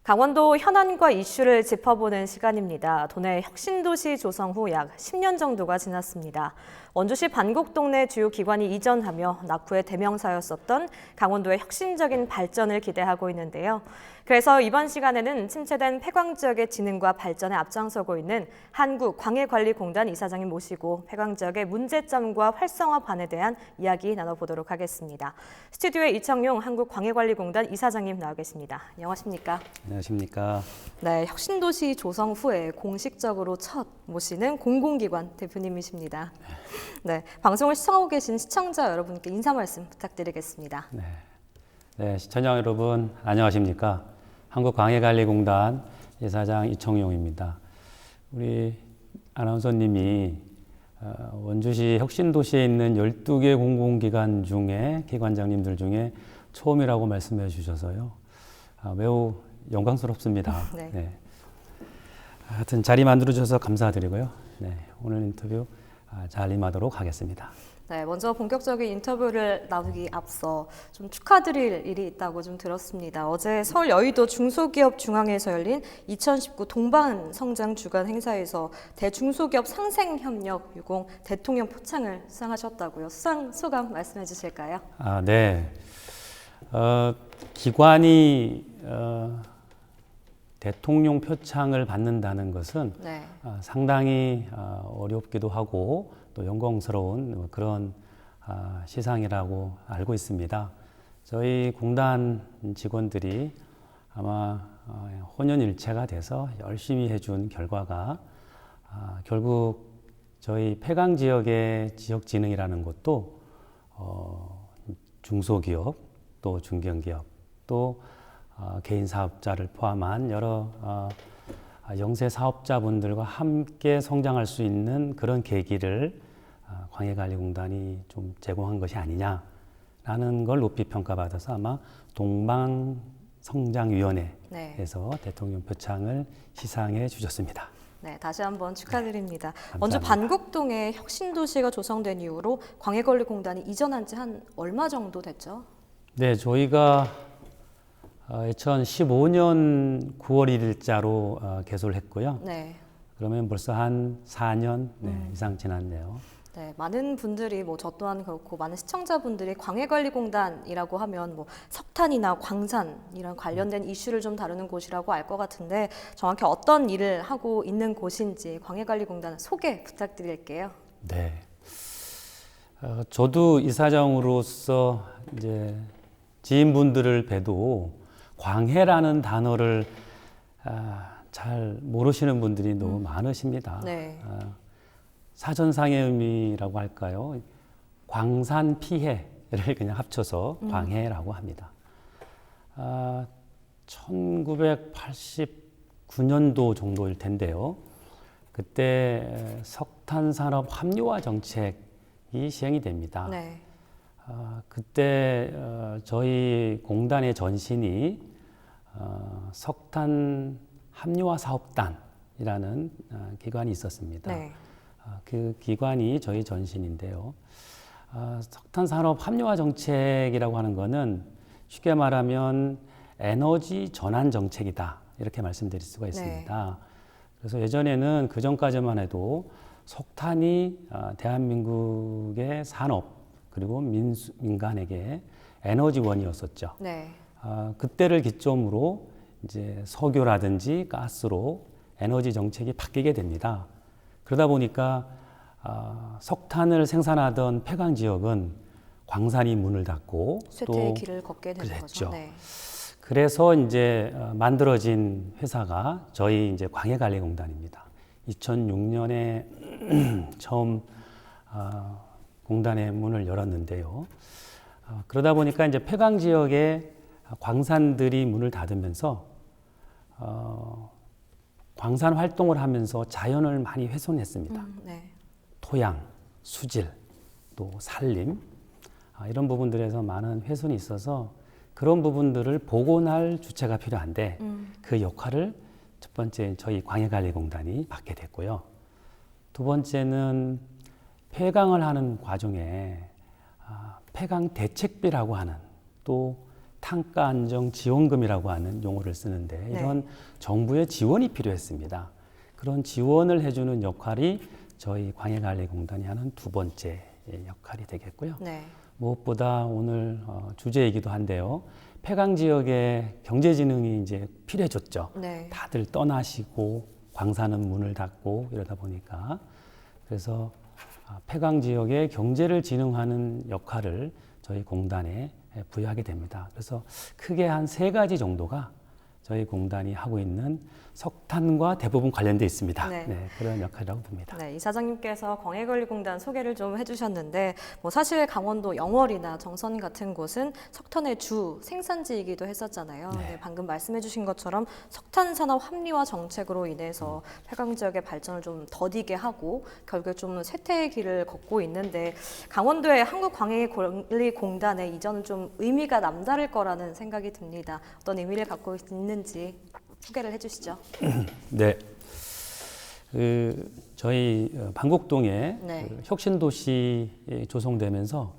강원도 현안과 이슈를 짚어보는 시간입니다. 도내 혁신도시 조성 후 약 10년 정도가 지났습니다. 원주시 반곡동네 주요 기관이 이전하며 낙후의 대명사였었던 강원도의 혁신적인 발전을 기대하고 있는데요. 그래서 이번 시간에는 침체된 폐광 지역의 진흥과 발전에 앞장서고 있는 한국광해관리공단 이사장님 모시고 폐광 지역의 문제점과 활성화반에 대한 이야기 나눠보도록 하겠습니다. 스튜디오에 이청용 한국광해관리공단 이사장님 나와 계십니다. 안녕하십니까? 안녕하십니까? 네, 혁신도시 조성 후에 공식적으로 첫 모시는 공공기관 대표님이십니다. 네, 방송을 시청하고 계신 시청자 여러분께 인사 말씀 부탁드리겠습니다. 네, 시청자 여러분 안녕하십니까? 한국광해관리공단 이사장 이청용입니다. 우리 아나운서님이 원주시 혁신도시에 있는 12개 공공기관 중에 기관장님들 중에 처음이라고 말씀해 주셔서요. 매우 영광스럽습니다. 네. 하여튼 자리 만들어 주셔서 감사드리고요. 네, 오늘 인터뷰 잘 임하도록 하겠습니다. 네, 먼저 본격적인 인터뷰를 나누기 앞서 좀 축하드릴 일이 있다고 좀 들었습니다. 어제 서울 여의도 중소기업 중앙에서 열린 2019 동반 성장 주간 행사에서 대중소기업 상생협력 유공 대통령 표창을 수상하셨다고요. 수상 소감 말씀해 주실까요? 네. 기관이 대통령 표창을 받는다는 것은 상당히 어렵기도 하고 또 영광스러운 그런 시상이라고 알고 있습니다. 저희 공단 직원들이 아마 혼연일체가 돼서 열심히 해준 결과가 결국 저희 폐광 지역의 지역진흥이라는 것도 중소기업 또 중견기업 또 개인 사업자를 포함한 여러 영세 사업자분들과 함께 성장할 수 있는 그런 계기를 광해관리공단이 좀 제공한 것이 아니냐라는 걸 높이 평가받아서 아마 동방성장위원회에서 대통령 표창을 시상해 주셨습니다. 네, 다시 한번 축하드립니다. 먼저 반곡동에 혁신도시가 조성된 이후로 광해관리공단이 이전한 지 한 얼마 정도 됐죠? 네, 저희가 2015년 9월 1일자로 개소를 했고요. 네. 그러면 벌써 한 4년 이상 지났네요. 네, 많은 분들이 저 또한 그렇고 많은 시청자분들이 광해관리공단이라고 하면 석탄이나 광산 이런 관련된 이슈를 좀 다루는 곳이라고 알 것 같은데 정확히 어떤 일을 하고 있는 곳인지 광해관리공단 소개 부탁드릴게요. 네. 저도 이사장으로서 이제 지인분들을 뵈도 광해라는 단어를 잘 모르시는 분들이 너무 많으십니다. 네. 사전상의 의미라고 할까요? 광산 피해를 그냥 합쳐서 광해라고 합니다. 1989년도 정도일 텐데요. 그때 석탄산업 합리화 정책이 시행이 됩니다. 네. 그때 저희 공단의 전신이 석탄 합리화 사업단이라는 기관이 있었습니다. 네. 그 기관이 저희 전신인데요. 석탄 산업 합리화 정책이라고 하는 것은 쉽게 말하면 에너지 전환 정책이다 이렇게 말씀드릴 수가 있습니다. 네. 그래서 예전에는 그 전까지만 해도 석탄이 대한민국의 산업 그리고 민간에게 에너지원이었었죠. 네. 그때를 기점으로 이제 석유라든지 가스로 에너지 정책이 바뀌게 됩니다. 그러다 보니까 석탄을 생산하던 폐광 지역은 광산이 문을 닫고 쇠퇴의 길을 걷게 되는 거죠. 네. 그래서 이제 만들어진 회사가 저희 이제 광해관리공단입니다. 2006년에 처음 공단의 문을 열었는데요. 그러다 보니까 이제 폐광 지역에 광산들이 문을 닫으면서 광산 활동을 하면서 자연을 많이 훼손했습니다. 네. 토양, 수질, 또 산림 이런 부분들에서 많은 훼손이 있어서 그런 부분들을 복원할 주체가 필요한데 그 역할을 첫 번째 저희 광해관리공단이 맡게 됐고요. 두 번째는 폐광을 하는 과정에 폐광 대책비라고 하는 또 탄가 안정 지원금이라고 하는 용어를 쓰는데 이런 정부의 지원이 필요했습니다. 그런 지원을 해주는 역할이 저희 광해관리공단이 하는 두 번째 역할이 되겠고요. 무엇보다 오늘 주제이기도 한데요. 폐강 지역의 경제진흥이 이제 필요해졌죠. 다들 떠나시고 광산은 문을 닫고 이러다 보니까 그래서 폐강 지역의 경제를 진흥하는 역할을 저희 공단에 부여하게 됩니다. 그래서 크게 한 3가지 정도가 저희 공단이 하고 있는 석탄과 대부분 관련돼 있습니다. 그런 역할이라고 봅니다. 이사장님께서 광해관리공단 소개를 좀 해주셨는데 사실 강원도 영월이나 정선 같은 곳은 석탄의 주 생산지이기도 했었잖아요. 방금 말씀해주신 것처럼 석탄 산업 합리화 정책으로 인해서 폐강 지역의 발전을 좀 더디게 하고 결국에 좀 쇠퇴의 길을 걷고 있는데 강원도의 한국광해관리공단의 이전은 좀 의미가 남다를 거라는 생각이 듭니다. 어떤 의미를 갖고 있는지 소개를 해주시죠. 네, 저희 방곡동에 혁신도시 조성되면서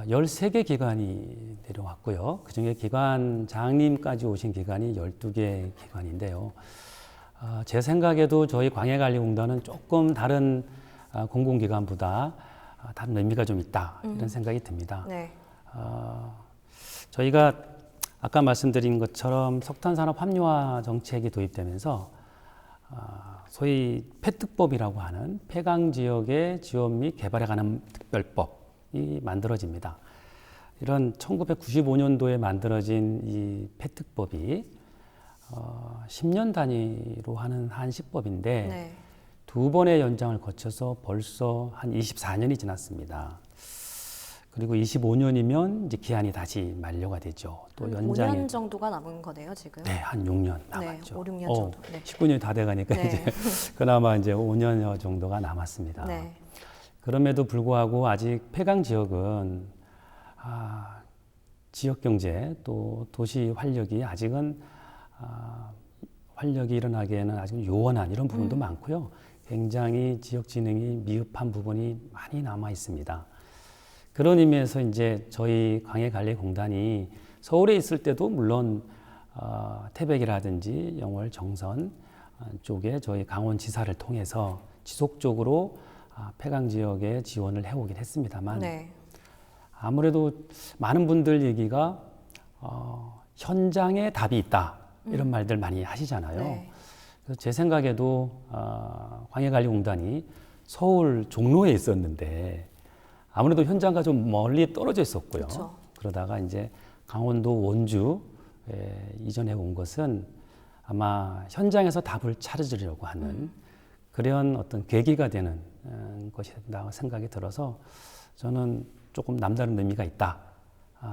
13개 기관이 내려왔고요. 그중에 기관장님까지 오신 기관이 12개 기관인데요. 제 생각에도 저희 광해관리공단은 조금 다른 공공기관보다 다른 의미가 좀 있다 이런 생각이 듭니다. 저희가 아까 말씀드린 것처럼 석탄산업 합리화 정책이 도입되면서 소위 폐특법이라고 하는 폐강 지역의 지원 및 개발에 관한 특별법이 만들어집니다. 이런 1995년도에 만들어진 이 폐특법이 10년 단위로 하는 한시법인데 2번의 연장을 거쳐서 벌써 한 24년이 지났습니다. 그리고 25년이면 이제 기한이 다시 만료가 되죠. 또 연장이 5년 정도가 남은 거네요, 지금. 네, 한 6년 남았죠. 5, 6년 정도. 19년이 다 돼가니까 이제 그나마 이제 5년 정도가 남았습니다. 그럼에도 불구하고 아직 폐강 지역은 지역 경제 또 도시 활력이 아직은 활력이 일어나기에는 아직 요원한 이런 부분도 많고요. 굉장히 지역 진흥이 미흡한 부분이 많이 남아 있습니다. 그런 의미에서 이제 저희 광해관리공단이 서울에 있을 때도 물론 태백이라든지 영월, 정선 쪽에 저희 강원지사를 통해서 지속적으로 폐강 지역에 지원을 해오긴 했습니다만 아무래도 많은 분들 얘기가 현장에 답이 있다 이런 말들 많이 하시잖아요. 그래서 제 생각에도 광해관리공단이 서울 종로에 있었는데 아무래도 현장과 좀 멀리 떨어져 있었고요. 그러다가 이제 강원도 원주에 이전해 온 것은 아마 현장에서 답을 찾으려고 하는 그런 어떤 계기가 되는 것이라고 생각이 들어서 저는 조금 남다른 의미가 있다.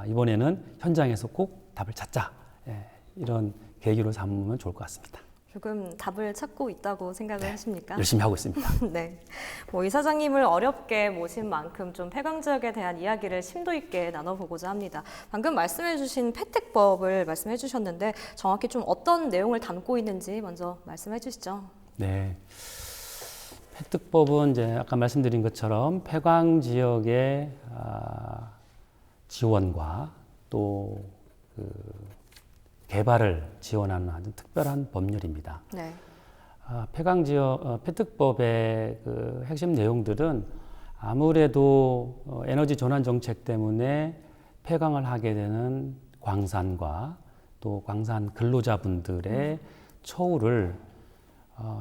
이번에는 현장에서 꼭 답을 찾자. 이런 계기로 삼으면 좋을 것 같습니다. 조금 답을 찾고 있다고 생각을 하십니까? 열심히 하고 있습니다. 이사장님을 어렵게 모신 만큼 좀 폐강 지역에 대한 이야기를 심도 있게 나눠보고자 합니다. 방금 말씀해주신 폐특법을 말씀해주셨는데 정확히 좀 어떤 내용을 담고 있는지 먼저 말씀해주시죠. 네, 폐특법은 이제 아까 말씀드린 것처럼 폐강 지역의 지원과 또 개발을 지원하는 아주 특별한 법률입니다. 폐강 지역 폐특법의 그 핵심 내용들은 아무래도 에너지 전환 정책 때문에 폐강을 하게 되는 광산과 또 광산 근로자분들의 처우를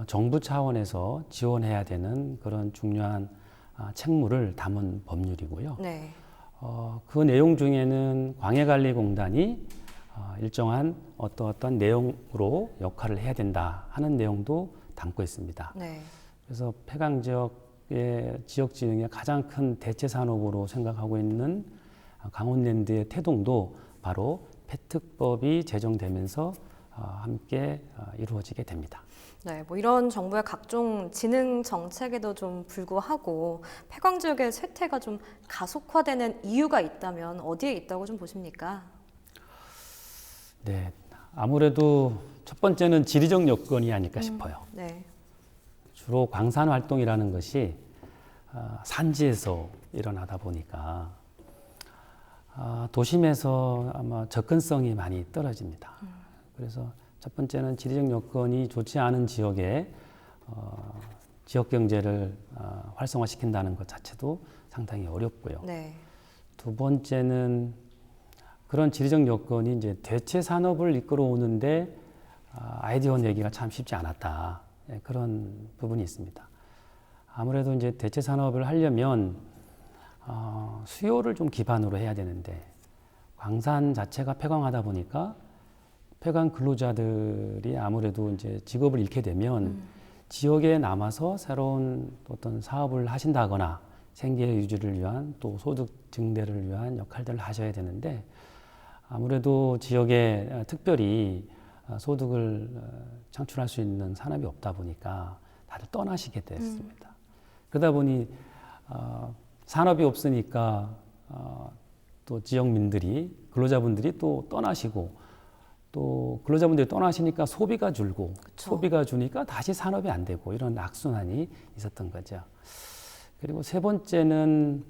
정부 차원에서 지원해야 되는 그런 중요한 책무를 담은 법률이고요. 그 내용 중에는 광해관리공단이 일정한 어떤 내용으로 역할을 해야 된다 하는 내용도 담고 있습니다. 그래서 폐강 지역의 지역 진흥의 가장 큰 대체 산업으로 생각하고 있는 강원랜드의 태동도 바로 폐특법이 제정되면서 함께 이루어지게 됩니다. 이런 정부의 각종 진흥 정책에도 좀 불구하고 폐강 지역의 쇠퇴가 좀 가속화되는 이유가 있다면 어디에 있다고 좀 보십니까? 네, 아무래도 첫 번째는 지리적 여건이 아닐까 싶어요. 주로 광산 활동이라는 것이 산지에서 일어나다 보니까 도심에서 아마 접근성이 많이 떨어집니다. 그래서 첫 번째는 지리적 여건이 좋지 않은 지역에 지역 경제를 활성화시킨다는 것 자체도 상당히 어렵고요. 네. 두 번째는 그런 지리적 여건이 이제 대체 산업을 이끌어오는데 아이디어 내기가 참 쉽지 않았다. 예, 그런 부분이 있습니다. 아무래도 이제 대체 산업을 하려면 수요를 좀 기반으로 해야 되는데 광산 자체가 폐광하다 보니까 폐광 근로자들이 아무래도 이제 직업을 잃게 되면 지역에 남아서 새로운 어떤 사업을 하신다거나 생계 유지를 위한 또 소득 증대를 위한 역할들을 하셔야 되는데 아무래도 지역에 특별히 소득을 창출할 수 있는 산업이 없다 보니까 다들 떠나시게 됐습니다. 그러다 보니 산업이 없으니까 또 지역민들이 근로자분들이 또 떠나시고 또 근로자분들이 떠나시니까 소비가 줄고 그쵸. 소비가 주니까 다시 산업이 안 되고 이런 악순환이 있었던 거죠. 그리고 세 번째는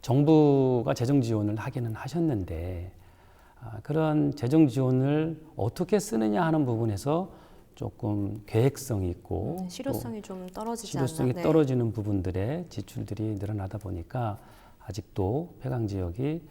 정부가 재정 지원을 하기는 하셨는데 그런 재정 지원을 어떻게 쓰느냐 하는 부분에서 조금 계획성이 있고 실효성이 좀 떨어지지 실효성이 않나. 떨어지는 부분들의 지출들이 늘어나다 보니까 아직도 폐광 지역이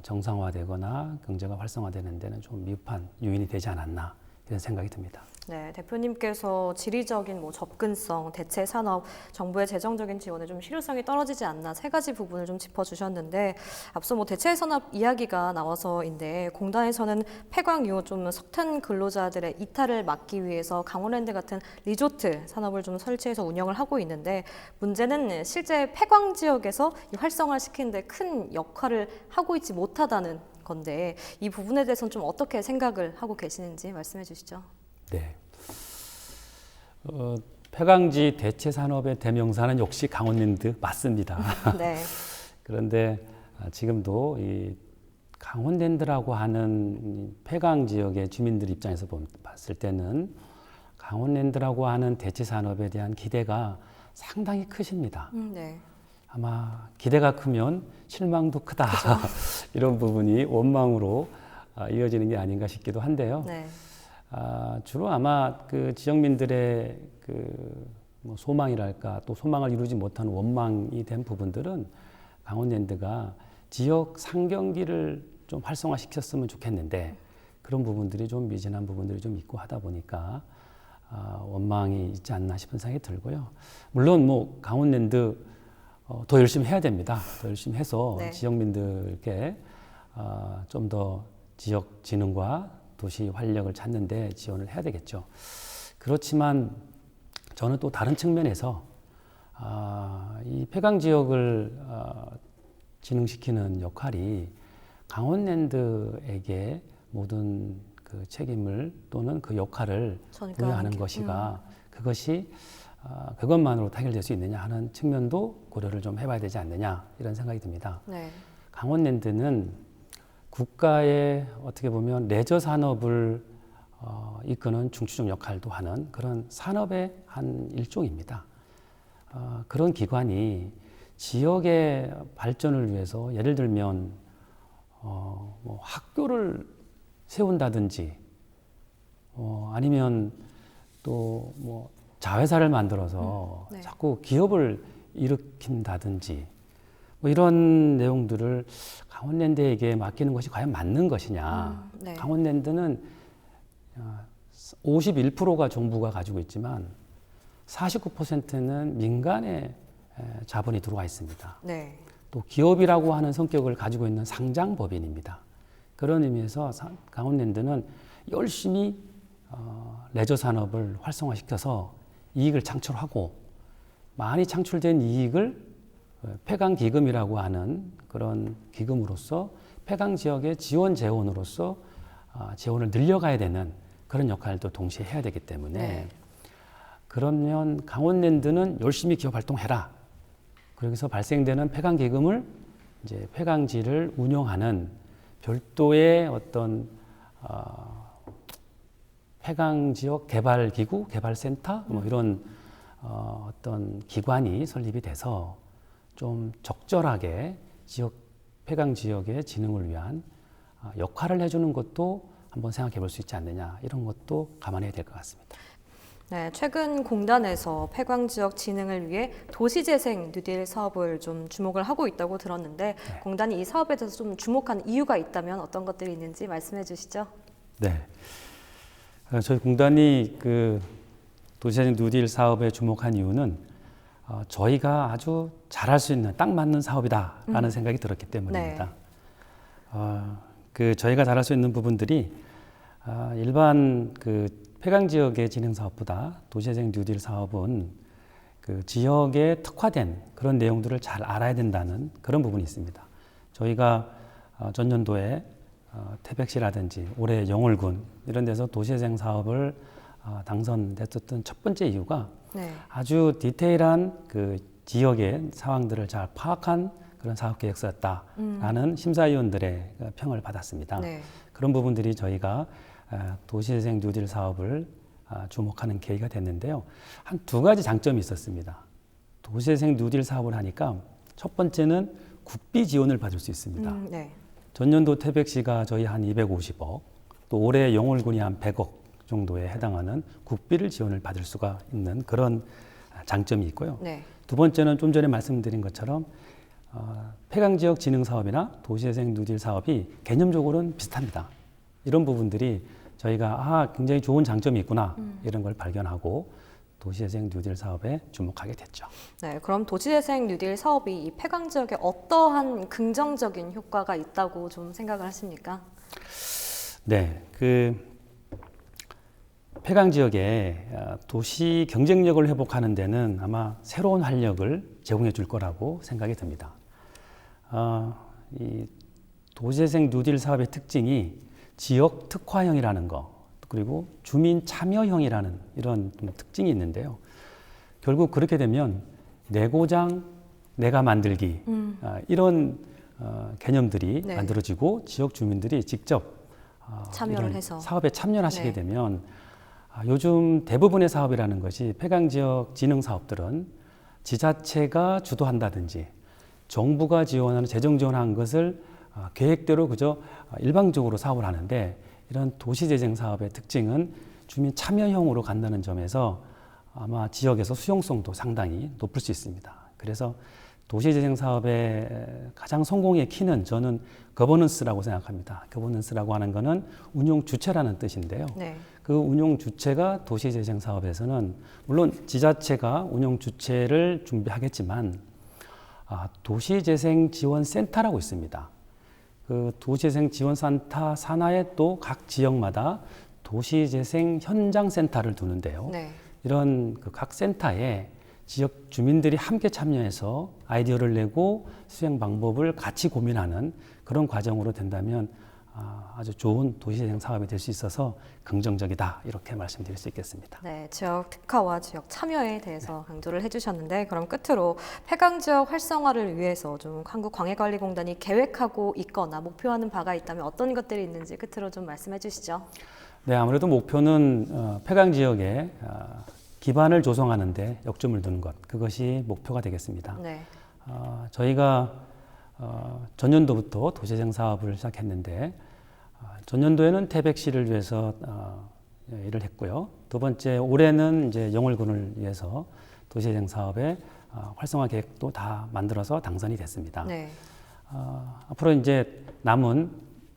정상화되거나 경제가 활성화되는 데는 좀 미흡한 요인이 되지 않았나 이런 생각이 듭니다. 네, 대표님께서 지리적인 접근성, 대체 산업, 정부의 재정적인 지원에 좀 실효성이 떨어지지 않나 세 가지 부분을 좀 짚어주셨는데 앞서 대체 산업 이야기가 나와서인데 공단에서는 폐광 이후 좀 석탄 근로자들의 이탈을 막기 위해서 강원랜드 같은 리조트 산업을 좀 설치해서 운영을 하고 있는데 문제는 실제 폐광 지역에서 이 활성화시키는 데 큰 역할을 하고 있지 못하다는 건데 이 부분에 대해서는 좀 어떻게 생각을 하고 계시는지 말씀해 주시죠. 네. 폐광지 대체 산업의 대명사는 역시 강원랜드 맞습니다. 네. 그런데 지금도 이 강원랜드라고 하는 폐광 지역의 주민들 입장에서 봤을 때는 강원랜드라고 하는 대체 산업에 대한 기대가 상당히 크십니다. 네. 아마 기대가 크면 실망도 크다. 이런 부분이 원망으로 이어지는 게 아닌가 싶기도 한데요. 네. 주로 아마 그 지역민들의 뭐 소망이랄까 또 소망을 이루지 못한 원망이 된 부분들은 강원랜드가 지역 상경기를 좀 활성화시켰으면 좋겠는데 그런 부분들이 좀 미진한 부분들이 좀 있고 하다 보니까 원망이 있지 않나 싶은 생각이 들고요. 물론 뭐 강원랜드 더 열심히 해야 됩니다. 더 열심히 해서 네. 지역민들께 좀 더 지역 진흥과 도시 활력을 찾는데 지원을 해야 되겠죠. 그렇지만 저는 또 다른 측면에서 이 폐광 지역을 진흥시키는 역할이 강원랜드에게 모든 그 책임을 또는 그 역할을 부여하는 것이가 그것이 그것만으로 타결될 수 있느냐 하는 측면도 고려를 좀 해봐야 되지 않느냐 이런 생각이 듭니다. 네. 강원랜드는 국가의 어떻게 보면 레저 산업을 이끄는 중추적 역할도 하는 그런 산업의 한 일종입니다. 그런 기관이 지역의 발전을 위해서 예를 들면 뭐 학교를 세운다든지 아니면 또 뭐 자회사를 만들어서 네. 자꾸 기업을 일으킨다든지 뭐 이런 내용들을 강원랜드에게 맡기는 것이 과연 맞는 것이냐. 네. 강원랜드는 51%가 정부가 가지고 있지만 49%는 민간의 자본이 들어와 있습니다. 네. 또 기업이라고 하는 성격을 가지고 있는 상장법인입니다. 그런 의미에서 강원랜드는 열심히 레저 산업을 활성화시켜서 이익을 창출하고 많이 창출된 이익을 폐광 기금이라고 하는 그런 기금으로서 폐광 지역의 지원 재원으로서 재원을 늘려가야 되는 그런 역할도 동시에 해야 되기 때문에 네. 그러면 강원랜드는 열심히 기업 활동해라. 그래서 발생되는 폐광 기금을 이제 폐광지를 운영하는 별도의 어떤 폐광 지역 개발 기구, 개발센터 뭐 이런 어떤 기관이 설립이 돼서 좀 적절하게 지역 폐강 지역의 진흥을 위한 역할을 해주는 것도 한번 생각해 볼 수 있지 않느냐, 이런 것도 감안해야 될 것 같습니다. 네, 최근 공단에서 폐광 지역 진흥을 위해 도시재생 뉴딜 사업을 좀 주목을 하고 있다고 들었는데 네. 공단이 이 사업에 대해서 좀 주목한 이유가 있다면 어떤 것들이 있는지 말씀해 주시죠. 네, 저희 공단이 그 도시재생 뉴딜 사업에 주목한 이유는 저희가 아주 잘할 수 있는, 딱 맞는 사업이다라는 생각이 들었기 때문입니다. 그 저희가 잘할 수 있는 부분들이 일반 그 폐강 지역의 진행 사업보다 도시재생 뉴딜 사업은 그 지역에 특화된 그런 내용들을 잘 알아야 된다는 그런 부분이 있습니다. 저희가 전년도에 태백시라든지 올해 영월군 이런 데서 도시재생 사업을 당선됐었던 첫 번째 이유가 네. 아주 디테일한 그 지역의 상황들을 잘 파악한 그런 사업 계획서였다라는 심사위원들의 평을 받았습니다. 네. 그런 부분들이 저희가 도시재생 뉴딜 사업을 주목하는 계기가 됐는데요. 한 두 가지 장점이 있었습니다. 도시재생 뉴딜 사업을 하니까 첫 번째는 국비 지원을 받을 수 있습니다. 네. 전년도 태백시가 저희 한 250억, 또 올해 영월군이 한 100억 정도에 해당하는 국비를 지원을 받을 수가 있는 그런 장점이 있고요. 네. 두 번째는 좀 전에 말씀드린 것처럼 폐강지역 진흥 사업이나 도시재생 뉴딜 사업이 개념적으로는 비슷합니다. 이런 부분들이 저희가 굉장히 좋은 장점이 있구나 이런 걸 발견하고 도시재생 뉴딜 사업에 주목하게 됐죠. 네, 그럼 도시재생 뉴딜 사업이 이 폐강 지역에 어떠한 긍정적인 효과가 있다고 좀 생각을 하십니까? 네, 그 폐강 지역에 도시 경쟁력을 회복하는 데는 아마 새로운 활력을 제공해 줄 거라고 생각이 듭니다. 이 도시재생 뉴딜 사업의 특징이 지역 특화형이라는 거, 그리고 주민 참여형이라는 이런 특징이 있는데요. 결국 그렇게 되면 내 고장 내가 만들기 이런 개념들이 네. 만들어지고 지역 주민들이 직접 참여를 해서 사업에 참여하시게 네. 되면 요즘 대부분의 사업이라는 것이 폐강 지역 진흥 사업들은 지자체가 주도한다든지 정부가 지원하는 재정 지원한 것을 계획대로 그저 일방적으로 사업을 하는데, 이런 도시재생 사업의 특징은 주민 참여형으로 간다는 점에서 아마 지역에서 수용성도 상당히 높을 수 있습니다. 그래서 도시재생 사업의 가장 성공의 키는 저는 거버넌스라고 생각합니다. 거버넌스라고 하는 것은 운용 주체라는 뜻인데요. 네. 그 운용 주체가 도시재생 사업에서는 물론 지자체가 운용 주체를 준비하겠지만 도시재생지원센터라고 있습니다. 그 도시재생지원센터 산하에 또 각 지역마다 도시재생 현장센터를 두는데요. 네. 이런 그 각 센터에 지역 주민들이 함께 참여해서 아이디어를 내고 수행 방법을 같이 고민하는 그런 과정으로 된다면 아주 좋은 도시재생 사업이 될 수 있어서 긍정적이다, 이렇게 말씀드릴 수 있겠습니다. 네, 지역 특화와 지역 참여에 대해서 강조를 해주셨는데, 그럼 끝으로 폐강 지역 활성화를 위해서 좀 한국광해관리공단이 계획하고 있거나 목표하는 바가 있다면 어떤 것들이 있는지 끝으로 좀 말씀해 주시죠. 네, 아무래도 목표는 폐강 지역에 기반을 조성하는 데 역점을 두는 것, 그것이 목표가 되겠습니다. 네. 저희가 전년도부터 도시재생 사업을 시작했는데 전년도에는 태백시를 위해서 일을 했고요. 두 번째 올해는 이제 영월군을 위해서 도시재생 사업의 활성화 계획도 다 만들어서 당선이 됐습니다. 네. 앞으로 이제 남은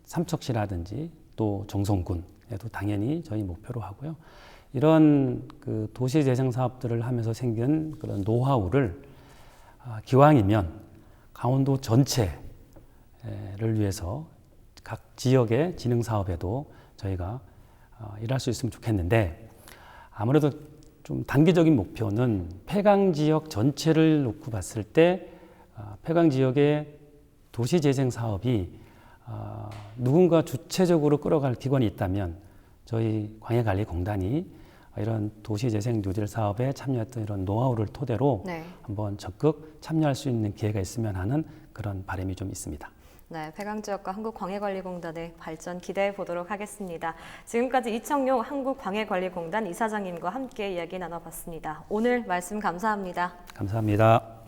삼척시라든지 또 정성군에도 당연히 저희 목표로 하고요. 이런 그 도시재생 사업들을 하면서 생긴 그런 노하우를 기왕이면 강원도 전체를 위해서 각 지역의 진흥 사업에도 저희가 일할 수 있으면 좋겠는데, 아무래도 좀 단기적인 목표는 폐강 지역 전체를 놓고 봤을 때 폐강 지역의 도시재생 사업이 누군가 주체적으로 끌어갈 기관이 있다면 저희 광해관리공단이 이런 도시재생 뉴딜 사업에 참여했던 이런 노하우를 토대로 네. 한번 적극 참여할 수 있는 기회가 있으면 하는 그런 바람이 좀 있습니다. 네, 폐강지역과 한국광해관리공단의 발전 기대해 보도록 하겠습니다. 지금까지 이청용 한국광해관리공단 이사장님과 함께 이야기 나눠봤습니다. 오늘 말씀 감사합니다. 감사합니다.